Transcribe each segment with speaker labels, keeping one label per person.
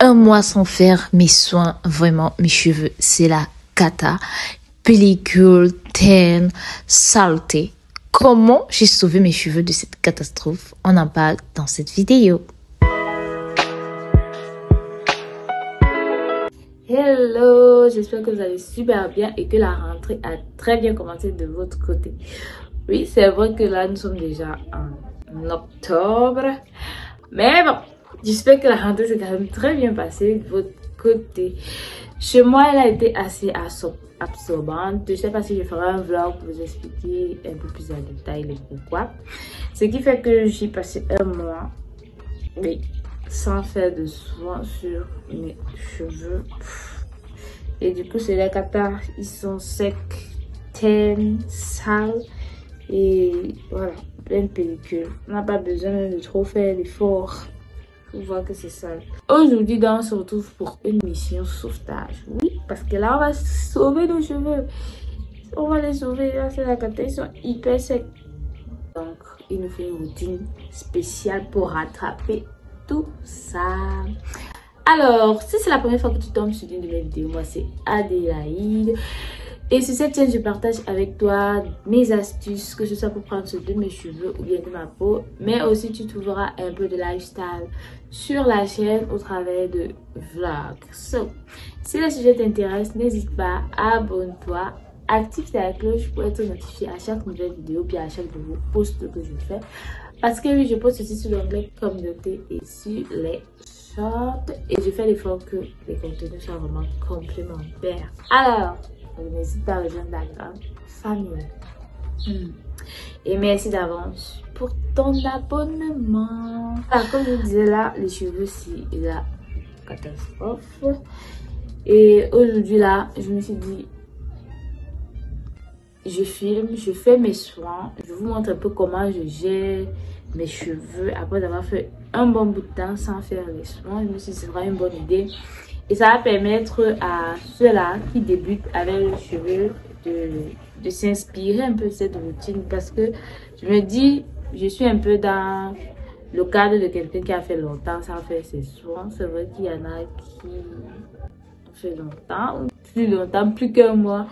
Speaker 1: un mois sans faire mes soins, vraiment mes cheveux, c'est la cata. Pellicule, teint, saleté. Comment j'ai sauvé mes cheveux de cette catastrophe? On en parle dans cette vidéo. Hello, j'espère que vous allez super bien et que la rentrée a très bien commencé de votre côté. Oui, c'est vrai que là, nous sommes déjà en octobre. Mais bon, j'espère que la rentrée s'est quand même très bien passée de votre côté. Chez moi, elle a été assez absorbante. Je ne sais pas si je ferai un vlog pour vous expliquer un peu plus en détail les pourquoi. Ce qui fait que j'ai passé un mois, oui, sans faire de soins sur mes cheveux. Et du coup, c'est les cathares, ils sont secs, teints, sales. Et voilà, plein de pellicule. On n'a pas besoin de trop faire d'efforts pour voir que c'est sale. Aujourd'hui, on se retrouve pour une mission sauvetage. Oui, parce que là, on va sauver nos cheveux. On va les sauver. Là, c'est la catastrophe. Ils sont hyper secs. Donc, il nous fait une routine spéciale pour rattraper tout ça. Alors, si c'est la première fois que tu tombes sur une de mes vidéos, moi, c'est Adélaïde. Et sur cette chaîne, je partage avec toi mes astuces, que ce soit pour prendre soin de mes cheveux ou bien de ma peau. Mais aussi, tu trouveras un peu de lifestyle sur la chaîne au travers de vlogs. So, si le sujet t'intéresse, n'hésite pas, abonne-toi, active ta cloche pour être notifié à chaque nouvelle vidéo, puis à chaque nouveau post que je fais. Parce que oui, je poste aussi sur l'onglet communauté et sur les shorts. Et je fais l'effort que les contenus soient vraiment complémentaires. Alors, n'hésite pas à rejoindre la grande famille. Et merci d'avance pour ton abonnement. Alors, comme je disais là, les cheveux, c'est la catastrophe. Et aujourd'hui là, je me suis dit, je filme, je fais mes soins. Je vous montre un peu comment je gère mes cheveux après avoir fait un bon bout de temps sans faire les soins. Je me suis dit, c'est vraiment une bonne idée. Et ça va permettre à ceux-là qui débutent avec les cheveux de s'inspirer un peu de cette routine. Parce que je me dis, je suis un peu dans le cadre de quelqu'un qui a fait longtemps sans faire ses soins. C'est vrai qu'il y en a qui ont fait longtemps, plus qu'un mois.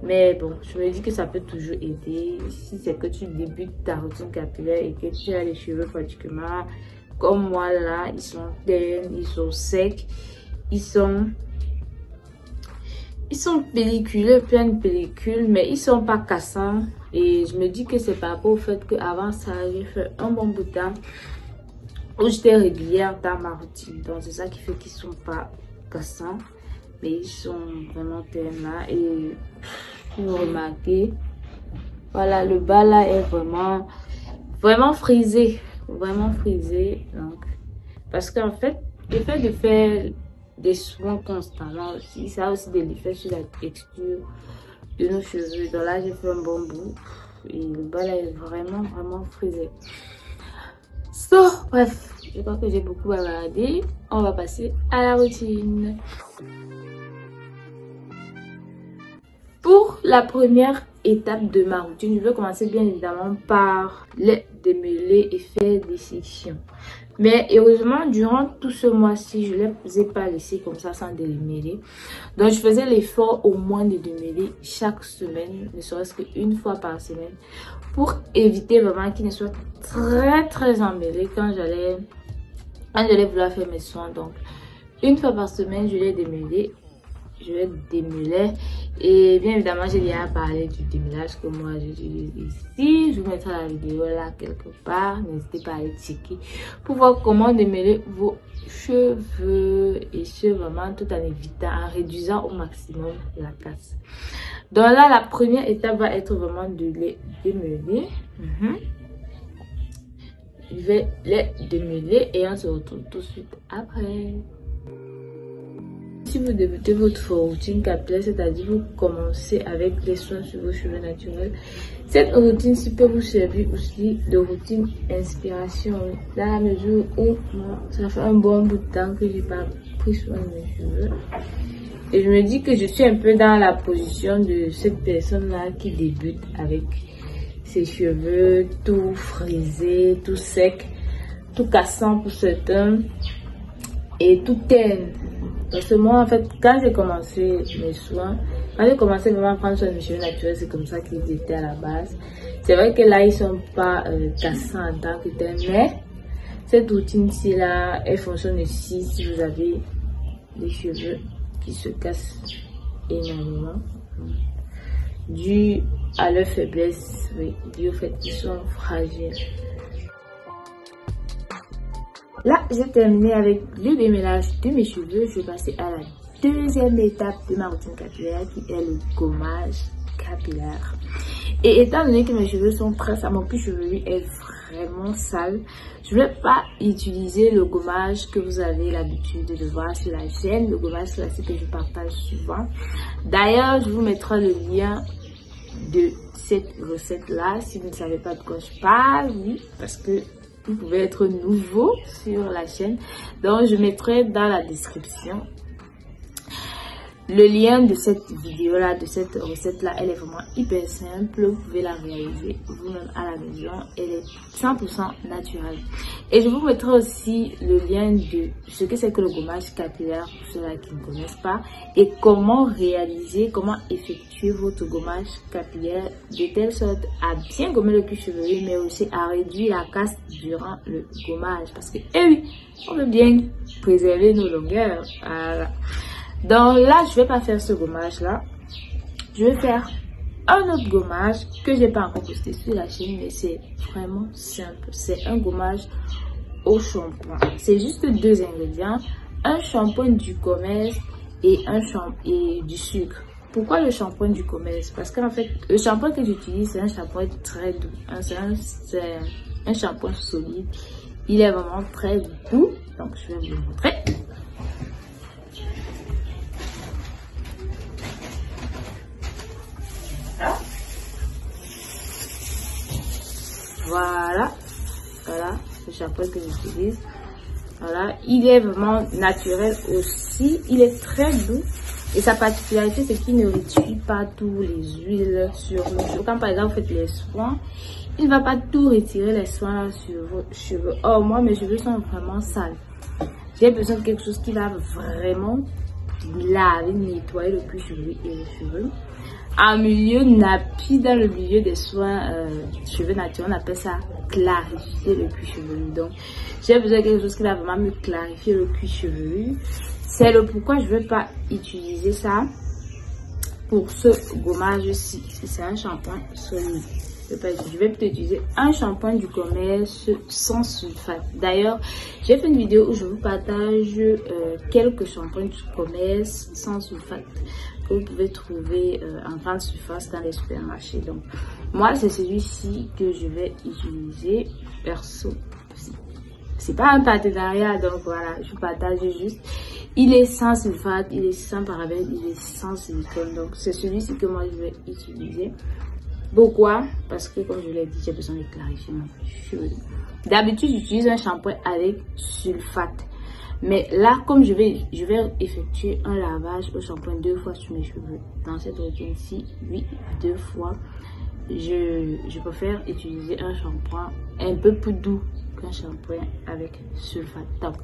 Speaker 1: Mais bon, je me dis que ça peut toujours aider. Si c'est que tu débutes ta routine capillaire et que tu as les cheveux pratiquement comme moi là, ils sont teints, ils sont secs. Ils sont pelliculés, plein de pellicules, mais ils sont pas cassants. Et je me dis que c'est par rapport au fait qu'avant ça, j'ai fait un bon bout de temps où j'étais régulière dans ma routine. Donc c'est ça qui fait qu'ils sont pas cassants, mais ils sont vraiment teints là. Et vous remarquez, voilà, le bas là est vraiment frisé, Donc parce qu'en fait, le fait de faire des soins constamment aussi, ça a aussi des effets sur la texture de nos cheveux. Donc là, j'ai fait un bon bout et le bas là est vraiment frisé. So, bref, je crois que j'ai beaucoup bavardé. On va passer à la routine. Pour la première étape de ma routine, je vais commencer bien évidemment par les démêler et faire des sections. Mais heureusement, durant tout ce mois-ci, je ne les ai pas laissés comme ça sans démêler. Donc, je faisais l'effort au moins de démêler chaque semaine, ne serait-ce qu'une fois par semaine, pour éviter vraiment qu'ils ne soient très emmêlés quand j'allais vouloir faire mes soins. Donc, une fois par semaine, je les démêlais. Et bien évidemment, j'ai déjà parlé du démêlage que moi j'utilise ici. Je vous mettrai la vidéo là quelque part. N'hésitez pas à aller checker pour voir comment démêler vos cheveux. Et ce vraiment tout en évitant, en réduisant au maximum la casse. Donc là, la première étape va être vraiment de les démêler. Je vais les démêler et on se retrouve tout de suite après. Si vous débutez votre routine capillaire, c'est-à-dire vous commencez avec les soins sur vos cheveux naturels, cette routine-ci peut vous servir aussi de routine inspiration. Dans la mesure où ça fait un bon bout de temps que j'ai pas pris soin de mes cheveux. Et je me dis que je suis un peu dans la position de cette personne-là qui débute avec ses cheveux tout frisés, tout secs, tout cassants pour certains. et tout teint. Parce que moi, en fait, quand j'ai commencé mes soins, quand j'ai commencé vraiment à prendre soin de mes cheveux naturels, c'est comme ça qu'ils étaient à la base. C'est vrai que là, ils sont pas cassants en tant que tel, mais cette routine-ci, là, elle fonctionne aussi si vous avez des cheveux qui se cassent énormément, dû à leur faiblesse, oui, dû au fait qu'ils sont fragiles. Là, j'ai terminé avec le démêlage de mes cheveux. Je vais passer à la deuxième étape de ma routine capillaire qui est le gommage capillaire. Et étant donné que mes cheveux sont très sales, mon cuir chevelu est vraiment sale, je ne vais pas utiliser le gommage que vous avez l'habitude de voir sur la chaîne, le gommage classique que je partage souvent. D'ailleurs, je vous mettrai le lien de cette recette là si vous ne savez pas de quoi je parle, oui, parce que vous pouvez être nouveau sur la chaîne, donc je mettrai dans la description le lien de cette vidéo là, de cette recette là. Elle est vraiment hyper simple, vous pouvez la réaliser vous-même à la maison, elle est 100% naturelle. Et je vous mettrai aussi le lien de ce que c'est que le gommage capillaire pour ceux-là qui ne connaissent pas, et comment réaliser, comment effectuer votre gommage capillaire de telle sorte à bien gommer le cuir chevelu, mais aussi à réduire la casse durant le gommage, parce que eh oui, on veut bien préserver nos longueurs. Voilà. Donc là, je vais pas faire ce gommage là, je vais faire un autre gommage que j'ai pas encore posté sur la chaîne, mais c'est vraiment simple. C'est un gommage au shampoing. C'est juste deux ingrédients, un shampoing du commerce et du sucre. Pourquoi le shampoing du commerce? Parce qu'en fait, le shampoing que j'utilise, c'est un shampoing très doux. C'est un shampoing solide. Il est vraiment très doux. Donc, je vais vous le montrer. Voilà, voilà le shampoing que j'utilise. Voilà, il est vraiment naturel aussi, il est très doux et sa particularité c'est qu'il ne réduit pas tous les huiles sur nos cheveux. Quand par exemple vous faites les soins, il ne va pas tout retirer les soins sur vos cheveux. Or moi mes cheveux sont vraiment sales. J'ai besoin de quelque chose qui va vraiment laver, nettoyer le cuir chevelu et les cheveux. En milieu nappy, dans le milieu des soins cheveux naturels, on appelle ça clarifier le cuir chevelu. Donc, j'ai besoin de quelque chose qui va vraiment me clarifier le cuir chevelu. C'est le pourquoi je ne vais pas utiliser ça pour ce gommage-ci. C'est un shampoing solide. Je vais peut-être utiliser un shampoing du commerce sans sulfate. D'ailleurs, j'ai fait une vidéo où je vous partage quelques shampoings du commerce sans sulfate que vous pouvez trouver en grande surface dans les supermarchés. Donc, moi, c'est celui-ci que je vais utiliser perso. C'est pas un partenariat, donc voilà, je partage juste. Il est sans sulfate, il est sans parabènes, il est sans silicone. Donc, c'est celui-ci que moi, je vais utiliser. Pourquoi? Parce que, comme je l'ai dit, j'ai besoin de clarifier mon cheveu. D'habitude, j'utilise un shampoing avec sulfate. Mais là, comme je vais effectuer un lavage au shampoing 2 fois sur mes cheveux. Dans cette routine-ci, oui, 2 fois. Je préfère utiliser un shampoing un peu plus doux qu'un shampoing avec sulfate. Donc,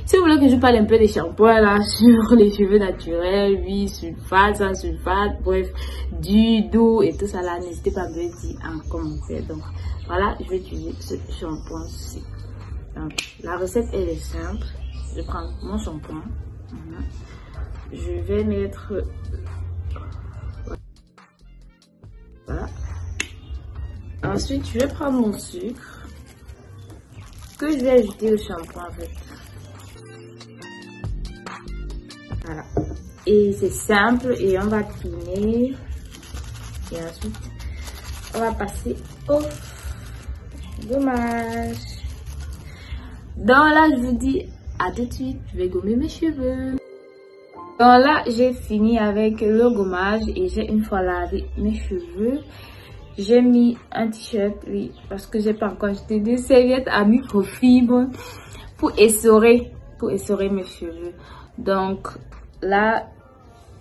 Speaker 1: si vous voulez que je parle un peu des shampoings là sur les cheveux naturels, oui, sulfate, sans sulfate, bref, du doux et tout ça là, n'hésitez pas à me le dire en commentaire. Donc, voilà, je vais utiliser ce shampoing-ci. Donc, la recette elle est simple. Je prends mon shampoing. Je vais mettre. Voilà. Ensuite, je vais prendre mon sucre que je vais ajouter au shampoing en fait. Voilà. Et c'est simple et on va tourner. Et ensuite, on va passer au gommage. Donc là, je vous dis à tout de suite, je vais gommer mes cheveux. Donc là, j'ai fini avec le gommage et j'ai une fois lavé mes cheveux. J'ai mis un t-shirt, oui, parce que j'ai pas encore acheté des serviettes à microfibre pour essorer mes cheveux. Donc là,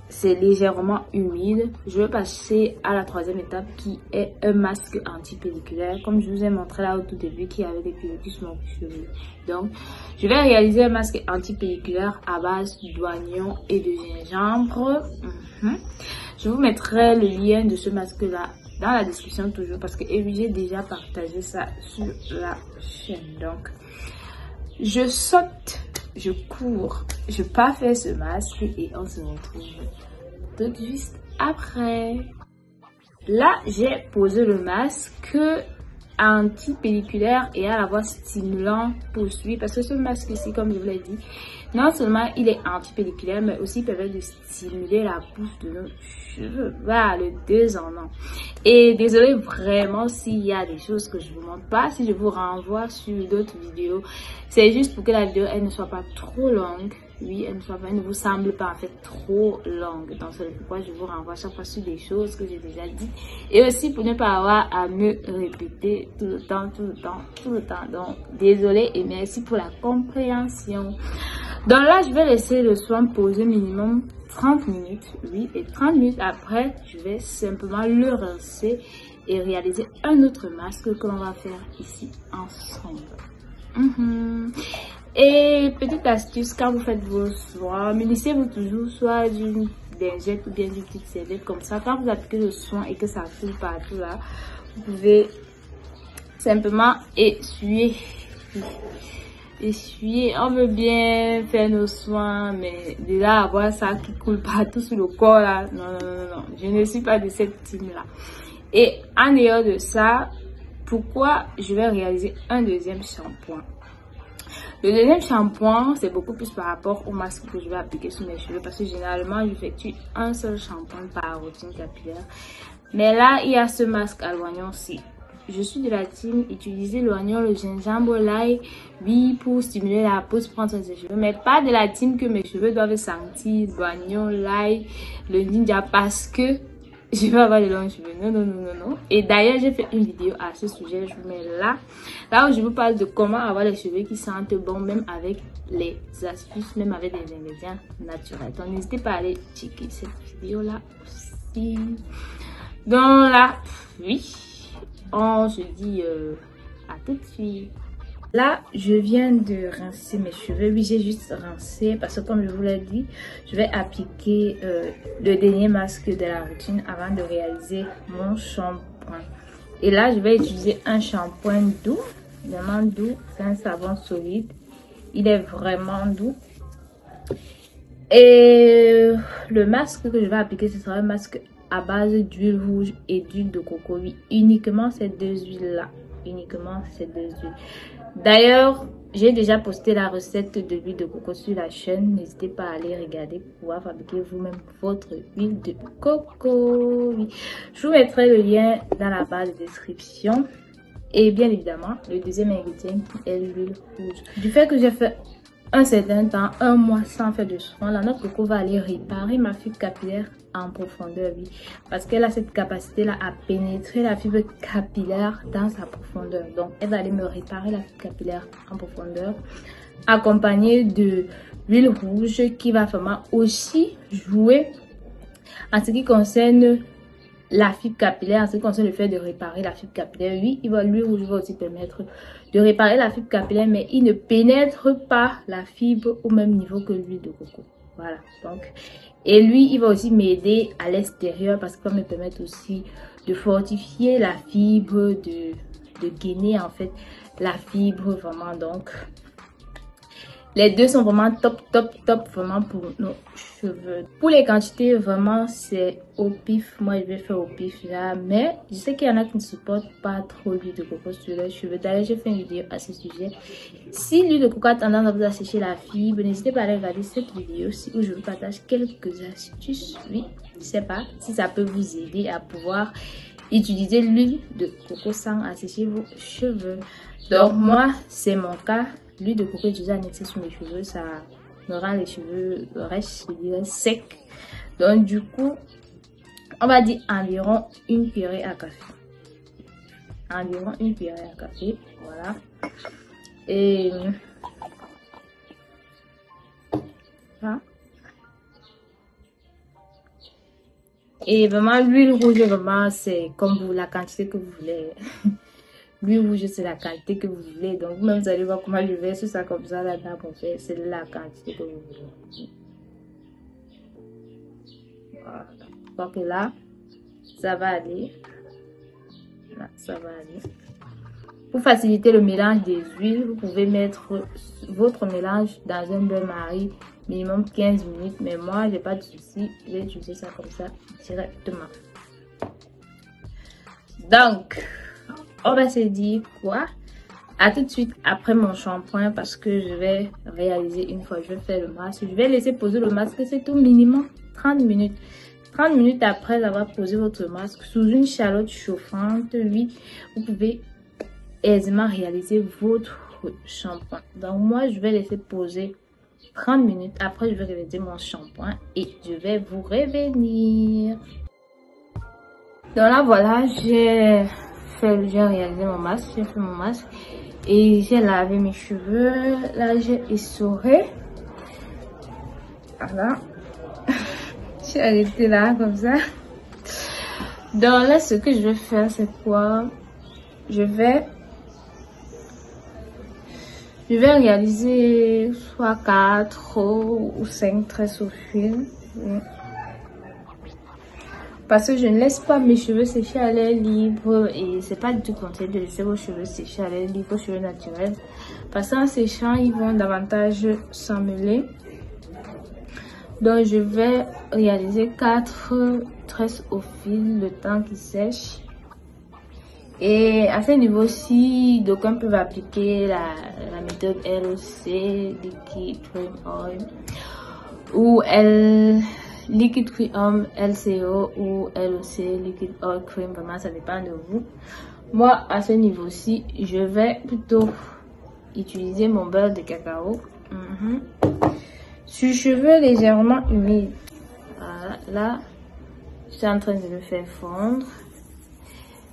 Speaker 1: c'est légèrement humide, je vais passer à la troisième étape qui est un masque anti-pelliculaire. Comme je vous ai montré là au tout début qu'il y avait des pellicules sur mon cheveu. Donc, je vais réaliser un masque anti-pelliculaire à base d'oignon et de gingembre. Je vous mettrai le lien de ce masque-là dans la description toujours parce que j'ai déjà partagé ça sur la chaîne. Donc, je saute, je cours, je pars faire ce masque et on se retrouve tout juste après. Là, j'ai posé le masque anti-pelliculaire et à la fois stimulant pour suivre parce que ce masque ici, comme je vous l'ai dit, non seulement il est anti-pelliculaire mais aussi il permet de stimuler la pousse de nos cheveux. Voilà, le 2 en 1. Et désolé vraiment s'il y a des choses que je vous montre pas, si je vous renvoie sur d'autres vidéos, c'est juste pour que la vidéo elle ne soit pas trop longue. Oui, elle ne vous semble pas en fait trop longue. Donc c'est pourquoi je vous renvoie chaque fois sur des choses que j'ai déjà dit. Et aussi pour ne pas avoir à me répéter tout le temps. Donc désolé et merci pour la compréhension. Donc là, je vais laisser le soin poser minimum 30 minutes. Oui, et 30 minutes après, je vais simplement le rincer et réaliser un autre masque que l'on va faire ici ensemble. Et petite astuce, quand vous faites vos soins, munissez-vous toujours soit d'une lingette ou bien d'une petite serviette comme ça. Quand vous appliquez le soin et que ça coule partout là, vous pouvez simplement essuyer. On veut bien faire nos soins, mais déjà avoir ça qui coule partout sur le corps là, non, je ne suis pas de cette team là. Et en dehors de ça, pourquoi je vais réaliser un deuxième shampoing? Le deuxième shampoing, c'est beaucoup plus par rapport au masque que je vais appliquer sur mes cheveux parce que généralement, j'effectue un seul shampoing par routine capillaire. Mais là, il y a ce masque à l'oignon-ci. Je suis de la team utiliser l'oignon, le gingembre, l'ail, oui, pour stimuler la peau, prendre soin de ses cheveux. Mais pas de la team que mes cheveux doivent sentir l'oignon, l'ail, le ninja parce que je vais avoir de longs cheveux. Non. Et d'ailleurs, j'ai fait une vidéo à ce sujet. Je vous mets là où je vous parle de comment avoir les cheveux qui sentent bon, même avec les astuces, même avec des ingrédients naturels. Donc, n'hésitez pas à aller checker cette vidéo-là aussi. Donc là, oui, on se dit à tout de suite. Là, je viens de rincer mes cheveux. Oui, j'ai juste rincé parce que comme je vous l'ai dit, je vais appliquer le dernier masque de la routine avant de réaliser mon shampoing. Et là, je vais utiliser un shampoing doux, vraiment doux. C'est un savon solide. Il est vraiment doux. Et le masque que je vais appliquer, ce sera un masque à base d'huile rouge et d'huile de coco. Oui, uniquement ces deux huiles-là. Uniquement ces deux huiles. D'ailleurs, j'ai déjà posté la recette de l'huile de coco sur la chaîne. N'hésitez pas à aller regarder pour pouvoir fabriquer vous-même votre huile de coco. Oui. Je vous mettrai le lien dans la barre de description. Et bien évidemment, le deuxième ingrédient est l'huile rouge. Du fait que j'ai fait un certain temps, un mois sans faire de soin, la noix de coco va aller réparer ma fibre capillaire en profondeur, oui, parce qu'elle a cette capacité là à pénétrer la fibre capillaire dans sa profondeur. Donc elle va aller me réparer la fibre capillaire en profondeur, accompagnée de l'huile rouge qui va vraiment aussi jouer en ce qui concerne la fibre capillaire, en ce qui concerne le fait de réparer la fibre capillaire. Oui, l'huile rouge va aussi permettre de réparer la fibre capillaire, mais il ne pénètre pas la fibre au même niveau que l'huile de coco. Voilà, donc, et lui, il va aussi m'aider à l'extérieur parce qu'il va me permettre aussi de fortifier la fibre, de gainer en fait la fibre vraiment. Donc, les deux sont vraiment top vraiment pour nos cheveux. Pour les quantités, vraiment, c'est au pif. Moi, je vais faire au pif là. Mais je sais qu'il y en a qui ne supportent pas trop l'huile de coco sur leurs cheveux. D'ailleurs, j'ai fait une vidéo à ce sujet. Si l'huile de coco a tendance à vous assécher la fibre, n'hésitez pas à aller regarder cette vidéo où je vous partage quelques astuces. Oui, je ne sais pas si ça peut vous aider à pouvoir utiliser l'huile de coco sans assécher vos cheveux. Donc, moi, c'est mon cas. L'huile de coco utilisée en excès sur mes cheveux, ça me rend les cheveux rêches, je dirais secs. Donc du coup, on va dire environ une cuillerée à café. Environ une cuillerée à café, voilà. Et là, Et vraiment, l'huile rouge, vraiment, c'est comme vous, la quantité que vous voulez. L'huile rouge, c'est la quantité que vous voulez. Donc, même vous allez voir comment je verse ça comme ça, là, dans mon verre. C'est la quantité que vous voulez. Voilà. Donc là, ça va aller. Là, ça va aller. Pour faciliter le mélange des huiles, vous pouvez mettre votre mélange dans un bain-marie minimum 15 minutes. Mais moi, j'ai pas de souci. Je vais utiliser ça comme ça directement. Donc, on va se dire quoi? À tout de suite après mon shampoing parce que je vais réaliser une fois je vais faire le masque. Je vais laisser poser le masque, c'est tout minimum 30 minutes. 30 minutes après avoir posé votre masque sous une calotte chauffante, oui, vous pouvez aisément réaliser votre shampoing. Donc moi, je vais laisser poser 30 minutes. Après, je vais réaliser mon shampoing et je vais vous revenir. Donc là, voilà, j'ai réalisé mon masque. J'ai fait mon masque et j'ai lavé mes cheveux. Là, j'ai essoré. Voilà. J'ai arrêté là, comme ça. Donc là, ce que je vais faire, c'est quoi? Je vais réaliser soit 4 ou 5 tresses au fil. Parce que je ne laisse pas mes cheveux sécher à l'air libre. Et c'est pas du tout conseillé de laisser vos cheveux sécher à l'air libre, vos cheveux naturels. Parce qu'en séchant, ils vont davantage s'emmêler. Donc je vais réaliser 4 tresses au fil le temps qu'ils sèchent. Et à ce niveau-ci, d'aucuns peuvent appliquer la méthode LOC, Liquid Cream Oil, ou Liquid Cream LCO ou LOC, Liquid Oil Cream, vraiment ça dépend de vous. Moi, à ce niveau-ci, je vais plutôt utiliser mon beurre de cacao. Sur cheveux légèrement humides. Voilà, là, je suis en train de le faire fondre.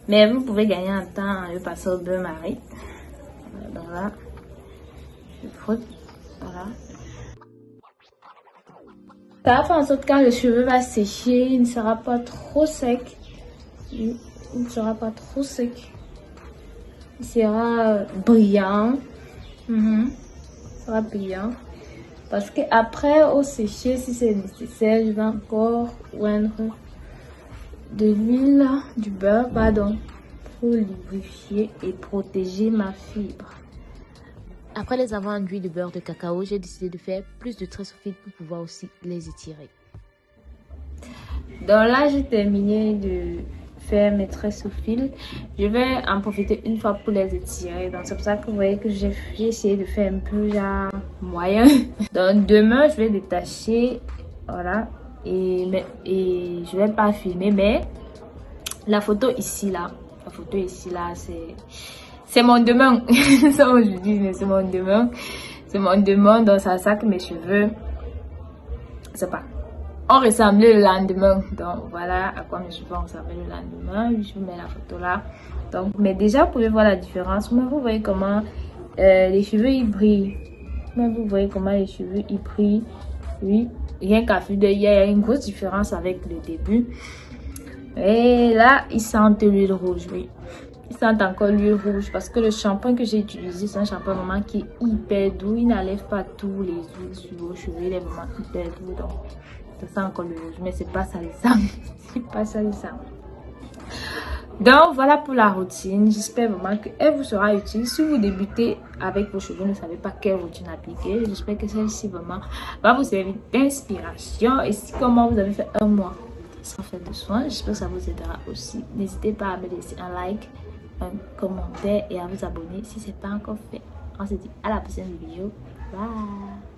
Speaker 1: Mais vous pouvez gagner un temps en le passant au bain-marie. Donc là, je frotte. Voilà. Ça va faire en sorte que quand le cheveu va sécher, il ne sera pas trop sec. Il ne sera pas trop sec. Il sera brillant. Il sera brillant. Parce que après, au sécher, si c'est nécessaire, je vais encore oindre de l'huile, du beurre, pardon, pour lubrifier et protéger ma fibre.
Speaker 2: Après les avoir enduits de beurre de cacao, j'ai décidé de faire plus de tresses au fil pour pouvoir aussi les étirer.
Speaker 1: Donc là, j'ai terminé de faire mes tresses au fil. Je vais en profiter une fois pour les étirer. Donc c'est pour ça que vous voyez que j'ai essayé de faire un peu genre moyen. Donc demain, je vais détacher, voilà. Et je vais pas filmer, mais la photo ici là, c'est mon demain. Ça aujourd'hui, mais c'est mon demain. C'est mon demain, donc c'est à ça que mes cheveux, c'est pas, ont ressemblé le lendemain. Donc voilà à quoi mes cheveux ont ressemblé le lendemain. Je vous mets la photo là. Donc, mais déjà vous pouvez voir la différence. Mais vous voyez comment les cheveux ils brillent. Mais vous voyez comment les cheveux ils brillent. Oui, rien qu'à vue d'œil, il y a une grosse différence avec le début. Et là, ils sentent l'huile rouge, oui. Ils sentent encore l'huile rouge parce que le shampoing que j'ai utilisé, c'est un shampoing vraiment qui est hyper doux. Il n'enlève pas tous les huiles sur vos cheveux. Il est vraiment hyper doux. Donc, ça sent encore le rouge. Mais c'est pas salissant. C'est pas salissant. Donc, voilà pour la routine. J'espère vraiment qu'elle vous sera utile. Si vous débutez avec vos cheveux, ne savez pas quelle routine appliquer. J'espère que celle-ci vraiment va vous servir d'inspiration. Et si, comment vous avez fait un mois sans faire de soins, j'espère que ça vous aidera aussi. N'hésitez pas à me laisser un like, un commentaire et à vous abonner si ce n'est pas encore fait. On se dit à la prochaine vidéo. Bye!